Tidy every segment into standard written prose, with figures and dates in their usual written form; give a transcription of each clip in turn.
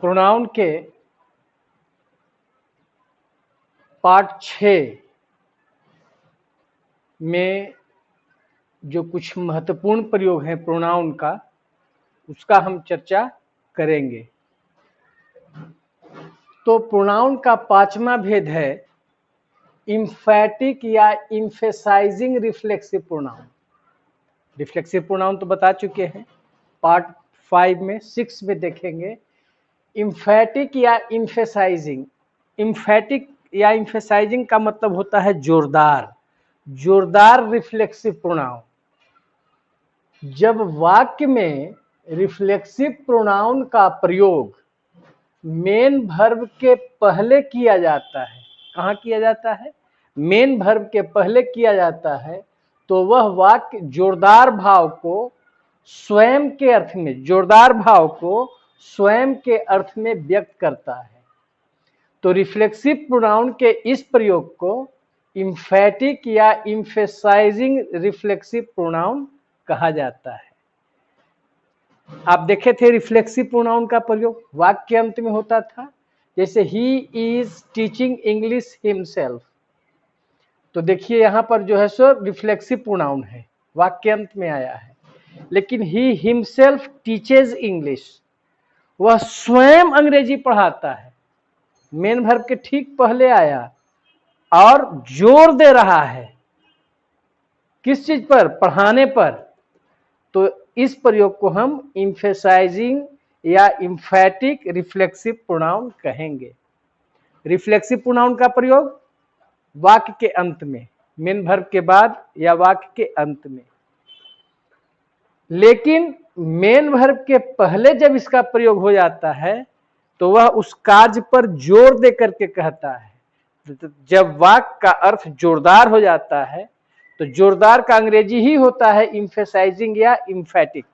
Pronoun के part 6 में जो कुछ महत्वपूर्ण प्रयोग हैं प्रोनाउन का, उसका हम चर्चा करेंगे। तो प्रोनाउन का 5वां भेद है इम्फैटिक या emphasising reflexive pronoun. Reflexive pronoun तो बता चुके हैं, पार्ट 5 में 6 में देखेंगे। इम्फैटिक या इम्फेसाइजिंग, इम्फैटिक या इम्फेसाइजिंग का मतलब होता है जोरदार, जोरदार रिफ्लेक्सिव प्रोनाउन। जब वाक्य में रिफ्लेक्सिव प्रोनाउन का प्रयोग मेन वर्ब के पहले किया जाता है, कहाँ किया जाता है? मेन वर्ब के पहले किया जाता है, तो वह वाक्य जोरदार भाव को स्वयं के अर्थ में, जोरदार भाव को स्वयं के अर्थ में व्यक्त करता है। तो रिफ्लेक्सिव प्रोनाउन के इस प्रयोग को इम्फैटिक या इम्फेसाइजिंग रिफ्लेक्सिव प्रोनाउन कहा जाता है। आप देखे थे रिफ्लेक्सिव प्रोनाउन का प्रयोग वाक्य अंत में होता था, जैसे he is teaching English himself. तो देखिए यहाँ पर जो है सो रिफ्लेक्सिव प्रोनाउन है, वाक्य अंत में आया है। लेकिन ही हिमसेल्फ टीचेज इंग्लिश, वह स्वयं अंग्रेजी पढ़ाता है, मेन वर्ब के ठीक पहले आया और जोर दे रहा है किस चीज पर? पढ़ाने पर। तो इस प्रयोग को हम इम्फेसाइजिंग या इम्फैटिक रिफ्लेक्सिव प्रोनाउन कहेंगे। रिफ्लेक्सिव प्रोनाउन का प्रयोग वाक्य के अंत में, मेन वर्ब के बाद या वाक्य के अंत में। लेकिन मेन वर्ब के पहले जब इसका प्रयोग हो जाता है तो वह उस कार्य पर जोर दे करके कहता है। जब वाक्य का अर्थ जोरदार हो जाता है तो जोरदार का अंग्रेजी ही होता है इम्फेसाइजिंग या इम्फैटिक।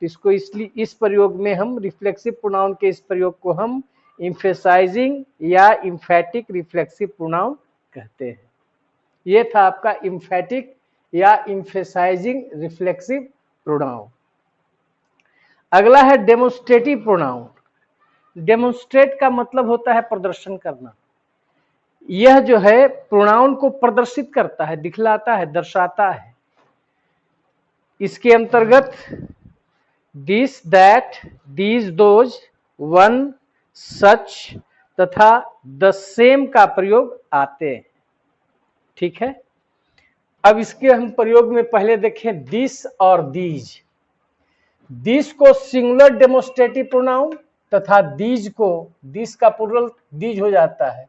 इसको इसलिए इस प्रयोग में हम रिफ्लेक्सिव प्रोनाउन के इस प्रयोग को हम इम्फेसाइजिंग या इम्फैटिक रिफ्लेक्सिव प्रोनाउन कहते हैं। ये था आपका इम्फैटिक या इम्फेसाइजिंग रिफ्लेक्सिव प्रोनाउन। अगला है डेमोन्स्ट्रेटिव प्रोनाउन। डेमोन्स्ट्रेट का मतलब होता है प्रदर्शन करना। यह जो है प्रोनाउन को प्रदर्शित करता है, दिखलाता है, दर्शाता है। इसके अंतर्गत this, that, these, those, one, such तथा द सेम का प्रयोग आते हैं। ठीक है, अब इसके हम प्रयोग में पहले देखें दिस और दीज। दिस को सिंगुलर डेमोन्स्ट्रेटिव प्रोनाउन तथा दीज को, दिस का प्लूरल दीज हो जाता है,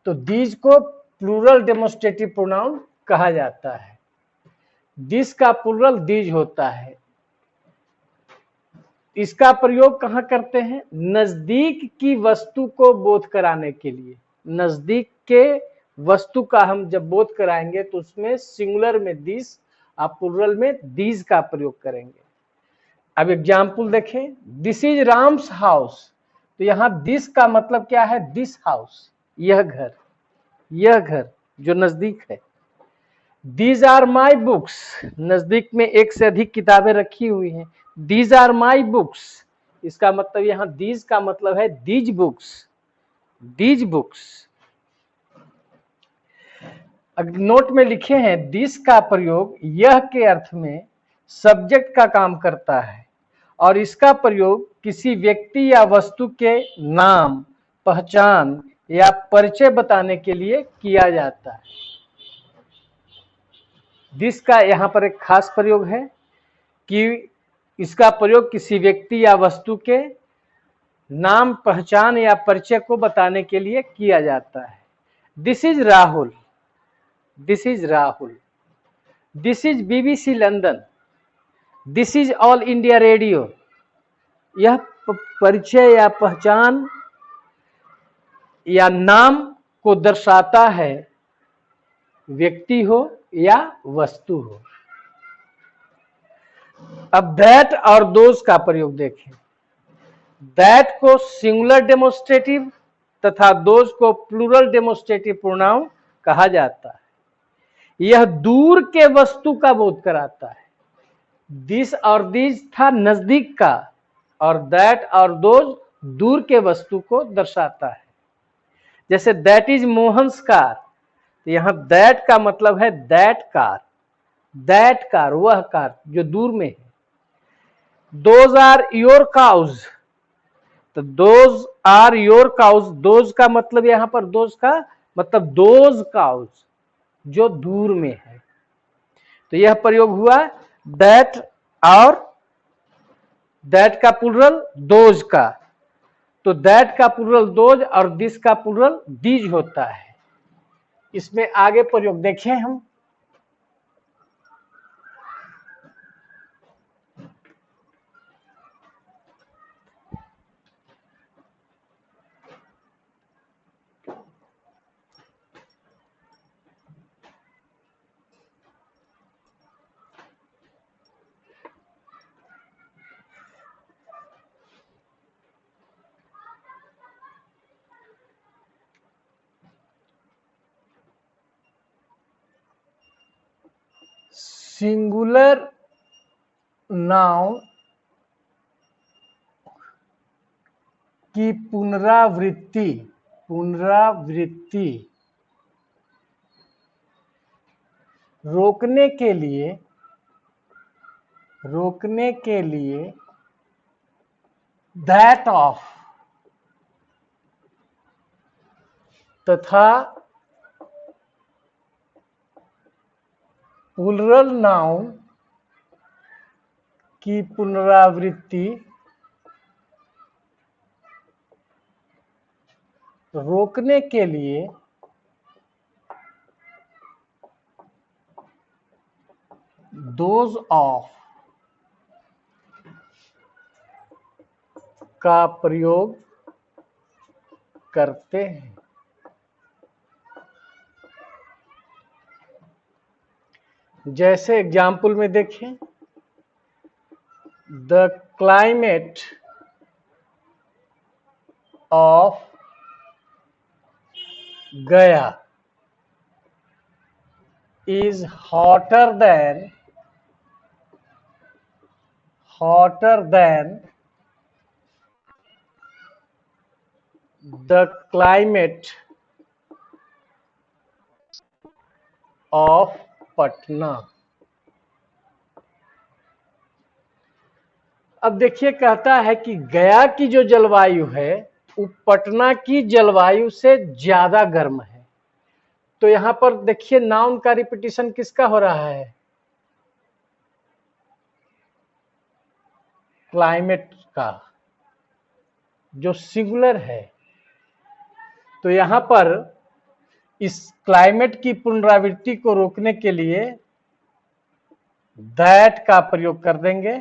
तो दीज को प्लूरल डेमोन्स्ट्रेटिव प्रोनाउन कहा जाता है। दिस का प्लूरल दीज होता है। इसका प्रयोग कहाँ करते हैं? नजदीक की वस्तु को बोध कराने के लिए। नजदीक के वस्तु का हम जब बोध कराएंगे तो उसमें सिंगुलर में दिस और प्लूरल में दीज का प्रयोग करेंगे। अब एग्जाम्पल देखें, दिस इज राम्स हाउस। तो यहाँ दिस का मतलब क्या है? दिस हाउस, यह घर, यह घर जो नजदीक है। दीज आर माई बुक्स, नजदीक में एक से अधिक किताबें रखी हुई हैं। दीज आर माई बुक्स, इसका मतलब यहाँ दीज का मतलब है these books, these books. Note में लिखे हैं दिस का प्रयोग यह के अर्थ में सब्जेक्ट का काम करता है और इसका प्रयोग किसी व्यक्ति या वस्तु के नाम, पहचान या परिचय बताने के लिए किया जाता है। दिस का यहाँ पर एक खास प्रयोग है कि इसका प्रयोग किसी व्यक्ति या वस्तु के नाम, पहचान या परिचय को बताने के लिए किया जाता है। This is Rahul, this is Rahul. This is BBC London, this is all India radio. यह परिचय या पहचान या नाम को दर्शाता है, व्यक्ति हो या वस्तु हो। अब दैट और दोज का प्रयोग देखें। दैट को सिंगुलर डेमोन्स्ट्रेटिव तथा दोज को प्लूरल डेमोन्स्ट्रेटिव प्रोनाउन कहा जाता है। यह दूर के वस्तु का बोध कराता है। दिस और दीज था नजदीक का और दैट और दोज दूर के वस्तु को दर्शाता है। जैसे दैट इज मोहन्स कार, तो यहां दैट का मतलब है दैट कार, दैट कार वह कार जो दूर में है। दोज आर योर काउज, तो those are your cows, those का मतलब यहां पर दोज का मतलब दोज काउज जो दूर में है। तो यह प्रयोग हुआ दैट और दैट का प्लुरल दोज का, तो दैट का प्लुरल दोज और दिस का प्लुरल दीज होता है। इसमें आगे प्रयोग देखें हम। सिंगुलर नाउन की पुनरावृत्ति रोकने के लिए दैट ऑफ तथा प्लुरल नाउन की पुनरावृत्ति रोकने के लिए दोज ऑफ का प्रयोग करते हैं। जैसे एग्जाम्पल में देखें, द क्लाइमेट ऑफ गया is hotter than the climate of Patna. अब देखिए कहता है कि गया की जो जलवायु है वो पटना की जलवायु से ज्यादा गर्म है। तो यहां पर देखिए नाउन का रिपीटिशन किसका हो रहा है, क्लाइमेट का, जो सिंगुलर है। तो यहां पर इस क्लाइमेट की पुनरावृत्ति को रोकने के लिए दैट का प्रयोग कर देंगे,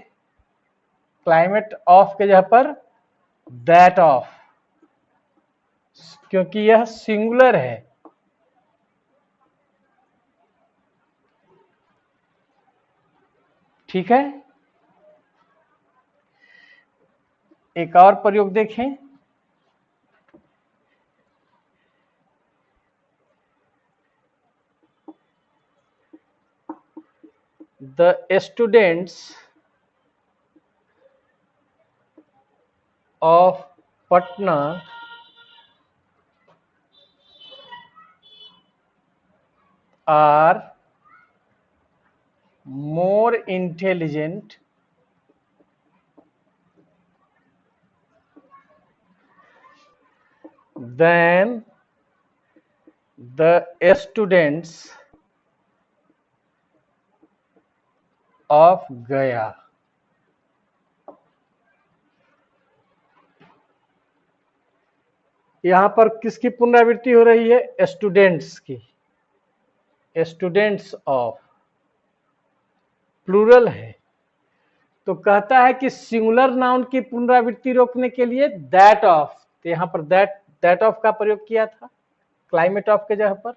क्लाइमेट ऑफ के जगह पर दैट ऑफ, क्योंकि यह सिंगुलर है। ठीक है, एक और प्रयोग देखें। The students of Patna are more intelligent than the students of Gaya। यहां पर किसकी पुनरावृत्ति हो रही है, स्टूडेंट्स की, स्टूडेंट्स ऑफ प्लूरल है। तो कहता है कि सिंगुलर नाउन की पुनरावृत्ति रोकने के लिए दैट ऑफ, तो यहां पर दैट ऑफ का प्रयोग किया था क्लाइमेट ऑफ के जगह पर,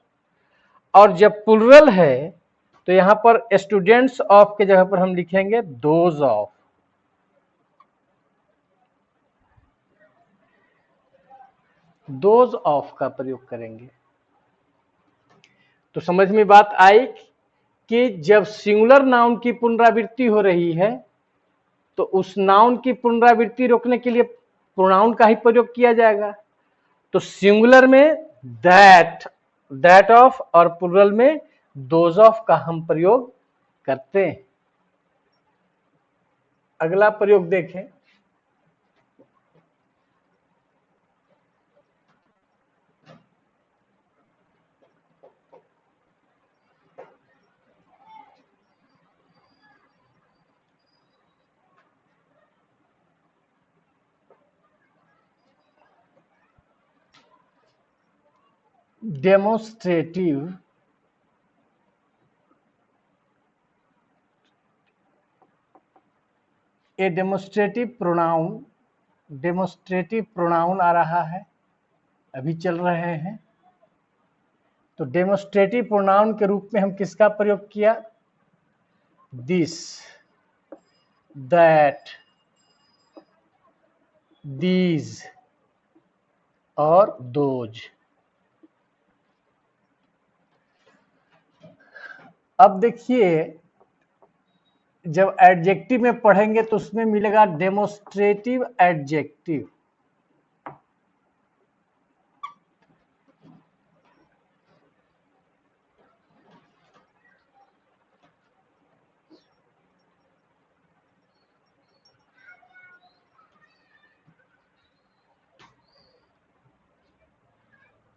और जब प्लूरल है तो यहां पर स्टूडेंट्स ऑफ के जगह पर हम लिखेंगे दोज ऑफ। दोज ऑफ का प्रयोग करेंगे। तो समझ में बात आई कि जब सिंगुलर नाउन की पुनरावृत्ति हो रही है तो उस नाउन की पुनरावृत्ति रोकने के लिए प्रोनाउन का ही प्रयोग किया जाएगा। तो सिंगुलर में दैट ऑफ और प्लूरल में दोज ऑफ का हम प्रयोग करते हैं। अगला प्रयोग देखें। डेमोस्ट्रेटिव डेमोस्ट्रेटिव प्रोनाउन आ रहा है, अभी चल रहे हैं। तो डेमोस्ट्रेटिव प्रोनाउन के रूप में हम किसका प्रयोग किया? दिस, दैट, दीज और दोज। अब देखिए, जब एडजेक्टिव में पढ़ेंगे तो उसमें मिलेगा डेमोस्ट्रेटिव एडजेक्टिव।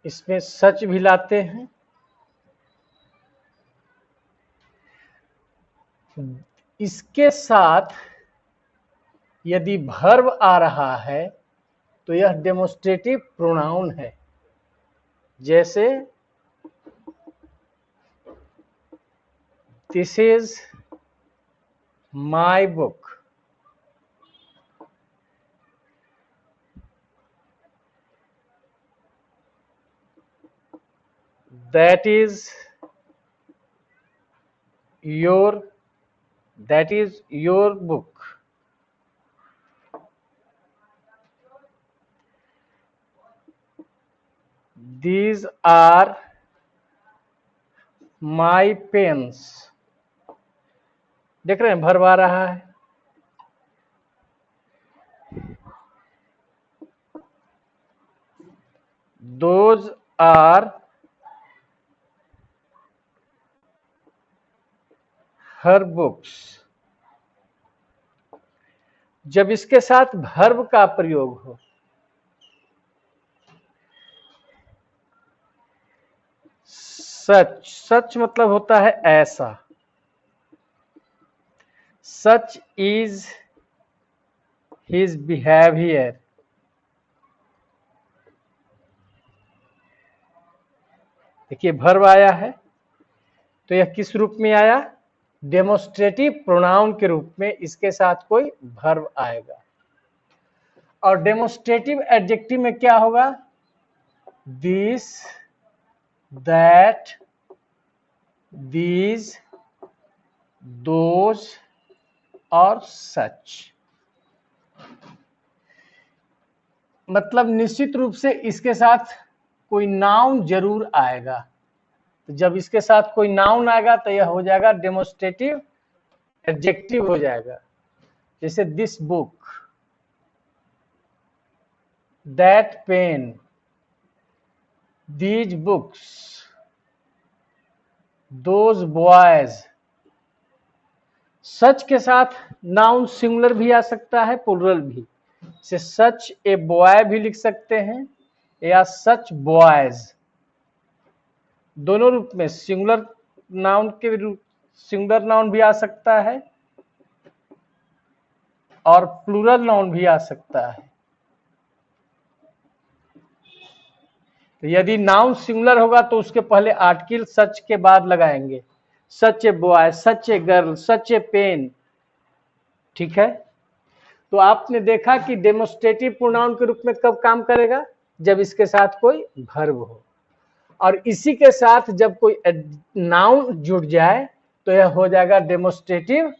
इसमें सच भी लाते हैं। इसके साथ यदि वर्ब आ रहा है तो यह डेमोस्ट्रेटिव प्रोनाउन है। जैसे this is my book, that is your book, these are my pens। देख रहे हैं वर्ब आ रहा है। those are her books। जब इसके साथ वर्ब का प्रयोग हो, सच मतलब होता है ऐसा। Such is his behaviour. देखिए वर्ब आया है तो यह किस रूप में आया? डेमोस्ट्रेटिव प्रोनाउन के रूप में इसके साथ कोई वर्ब आएगा। और डेमोस्ट्रेटिव एडजेक्टिव में क्या होगा? दिस, दैट, दीज, दोज और सच। मतलब निश्चित रूप से इसके साथ कोई नाउन जरूर आएगा। तो जब इसके साथ कोई नाउन आएगा तो यह हो जाएगा डेमोस्ट्रेटिव एडजेक्टिव हो जाएगा। जैसे this book, that pen, these books, those boys. Such के साथ नाउन सिंगुलर भी आ सकता है, प्लूरल भी। से सच ए बॉय भी लिख सकते हैं या सच बॉयज। दोनों रूप में सिंगुलर नाउन के रूप, सिंगुलर नाउन भी आ सकता है और प्लूरल नाउन भी आ सकता है। तो यदि नाउन सिंगुलर होगा तो उसके पहले आर्टिकल सच के बाद लगाएंगे। Such a boy, such a girl, such a pen. ठीक है। तो आपने देखा कि डेमोस्ट्रेटिव प्रोनाउन के रूप में कब काम करेगा? जब इसके साथ कोई वर्ब हो। और इसी के साथ जब कोई नाउन जुड़ जाए तो यह हो जाएगा डेमोस्ट्रेटिव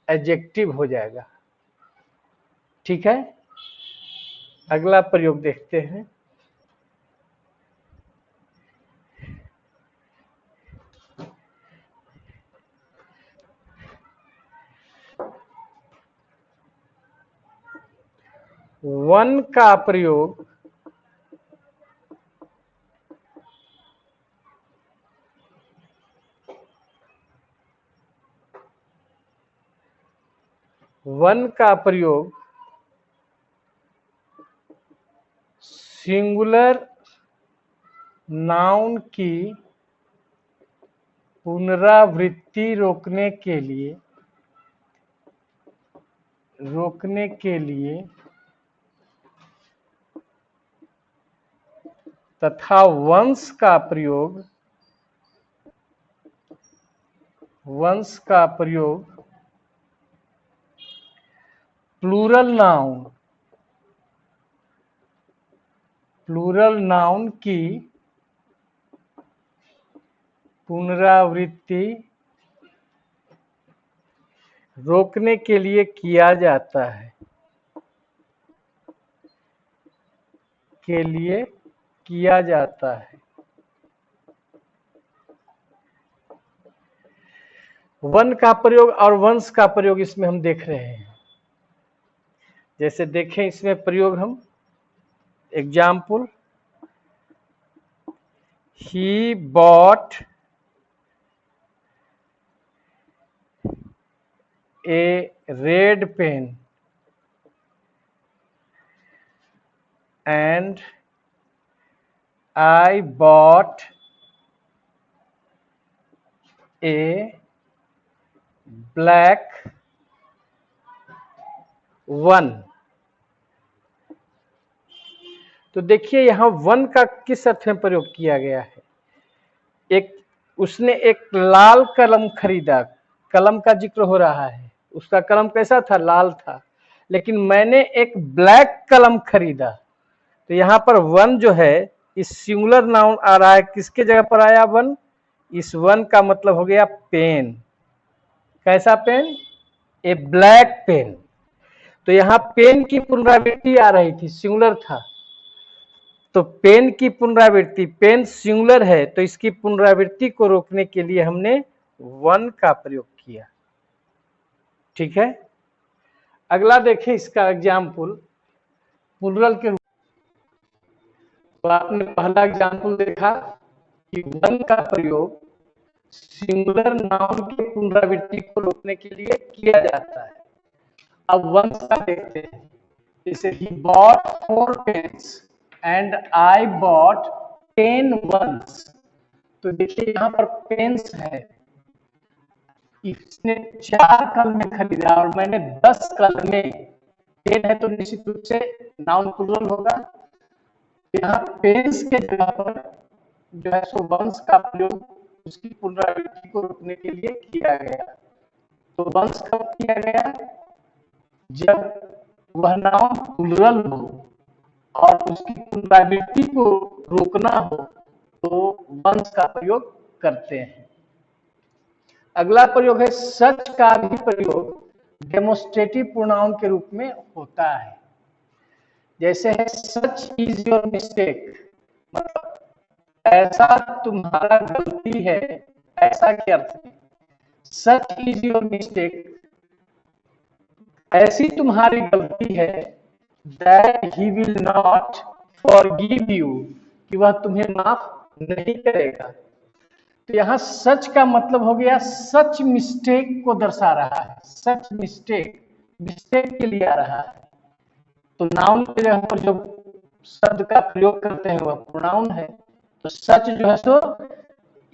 एडजेक्टिव हो जाएगा। ठीक है। अगला प्रयोग देखते हैं। वन का प्रयोग सिंगुलर नाउन की पुनरावृत्ति रोकने के लिए तथा वंश का प्रयोग प्लूरल नाउन की पुनरावृत्ति रोकने के लिए किया जाता है। वन का प्रयोग और वंश का प्रयोग इसमें हम देख रहे हैं। जैसे देखें इसमें प्रयोग हम, example, he bought a red pen and I bought a black one। तो देखिए यहां वन का किस अर्थ में प्रयोग किया गया है। उसने एक लाल कलम खरीदा, कलम का जिक्र हो रहा है, उसका कलम कैसा था, लाल था, लेकिन मैंने एक ब्लैक कलम खरीदा। तो यहाँ पर वन जो है इस सिंगुलर नाउन आ रहा है, किसके जगह पर आया वन, इस वन का मतलब हो गया पेन। कैसा पेन, ए ब्लैक पेन। तो यहाँ पेन की पुनरावृत्ति आ रही थी, सिंगुलर था, तो पेन की पुनरावृत्ति, पेन सिंगुलर है तो इसकी पुनरावृत्ति को रोकने के लिए हमने वन का प्रयोग किया। ठीक है, अगला देखें इसका एग्जाम्पल प्लूरल के रूप। तो आपने पहला एग्जाम्पल देखा कि वन का प्रयोग सिंगुलर नाउन की पुनरावृत्ति को रोकने के लिए किया जाता है। अब वन का देखते हैं, जैसे he bought 4 pens and I bought 10 ones। तो देखिए यहाँ पर पेन्स है, इसने 4 कलमें खरीदा और मैंने 10 कलमें। पेन है तो निश्चित रूप से नाउन प्लूरल होगा। यहाँ पेन्स के जगह पर जो है सो वंश का प्रयोग उसकी पुनरावृत्ति को रोकने के लिए किया गया। तो वंश कब किया गया, जब वह नाउन प्लूरल हो और उसकी पुनरावृत्ति को रोकना हो तो वंश का प्रयोग करते हैं। अगला प्रयोग है सच का भी प्रयोग डेमोस्ट्रेटिव प्रोनाउन के रूप में होता है। जैसे है सच इज योर मिस्टेक, मतलब ऐसा तुम्हारा गलती है, ऐसा के अर्थ में सच इज योर मिस्टेक, ऐसी तुम्हारी गलती है, that he will not forgive you, कि वह तुम्हें माफ नहीं करेगा। तो यहाँ सच का मतलब हो गया सच मिस्टेक को दर्शा रहा है, सच मिस्टेक, मिस्टेक के लिए आ रहा है। तो नाउन के जगह पर जो शब्द का प्रयोग करते हैं वह प्रोनाउन है। तो सच जो है सो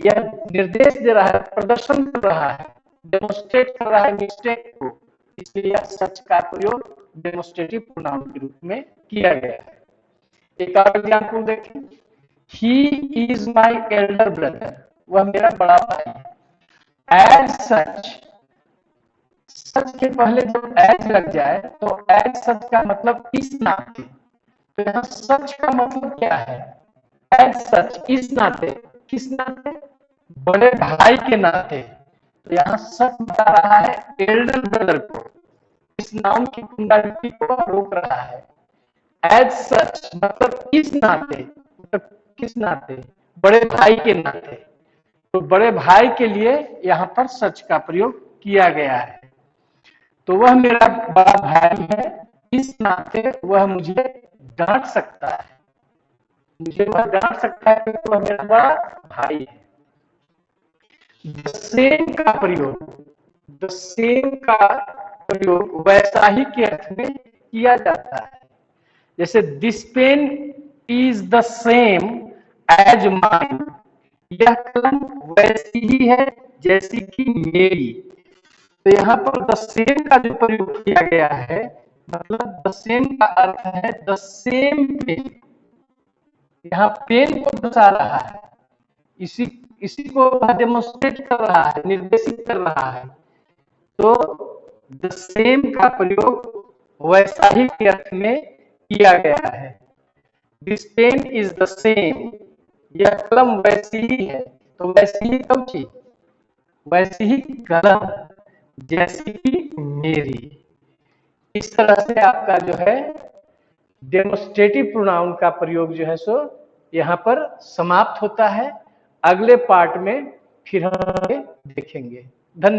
यह निर्देश दे रहा है, प्रदर्शन कर रहा है, डेमोस्ट्रेट कर रहा है मिस्टेक को, इसलिए सच का प्रयोग डेमोस्ट्रेटिव प्रोनाउन के रूप में किया गया है। एक और एग्जाम्पल देखें, he is my elder brother, वह मेरा बड़ा भाई है। एज सच, सच के पहले जब एज लग जाए तो एज सच का मतलब इस नाते। तो यहाँ सच का मतलब क्या है, एज सच, इस नाते, किस नाते, बड़े भाई के नाते। तो यहाँ सच बता रहा है एल्डर ब्रदर को, इस नाउन की पुनरावृत्ति को रोक रहा है। एज सच मतलब इस नाते, मतलब किस नाते, बड़े भाई के नाते। तो बड़े भाई के लिए यहाँ पर सच का प्रयोग किया गया है। तो वह मेरा बड़ा भाई है, इस नाते वह मुझे डांट सकता है, मुझे वह डांट सकता है क्योंकि वह मेरा बड़ा भाई है। द सेम का प्रयोग, द सेम का प्रयोग वैसा ही के अर्थ में किया जाता है। जैसे this pen is the same as mine, यह कलम वैसी ही है जैसी कि मेरी। तो यहाँ पर द सेम का जो प्रयोग किया गया है, मतलब द सेम का अर्थ है द सेम पेन। यहाँ पेन को दर्शा रहा है, इसी इसी को डेमोन्स्ट्रेट कर रहा है, निर्देशित कर रहा है। तो द सेम का प्रयोग वैसा ही के अर्थ में किया गया है। This pen is the same, यह कलम वैसी ही है। तो वैसी ही कौन सी? वैसी ही कलम जैसी कि मेरी। इस तरह से आपका जो है डेमोन्स्ट्रेटिव प्रोनाउन का प्रयोग जो है सो यहाँ पर समाप्त होता है। अगले पार्ट में फिर हम देखेंगे। धन्यवाद।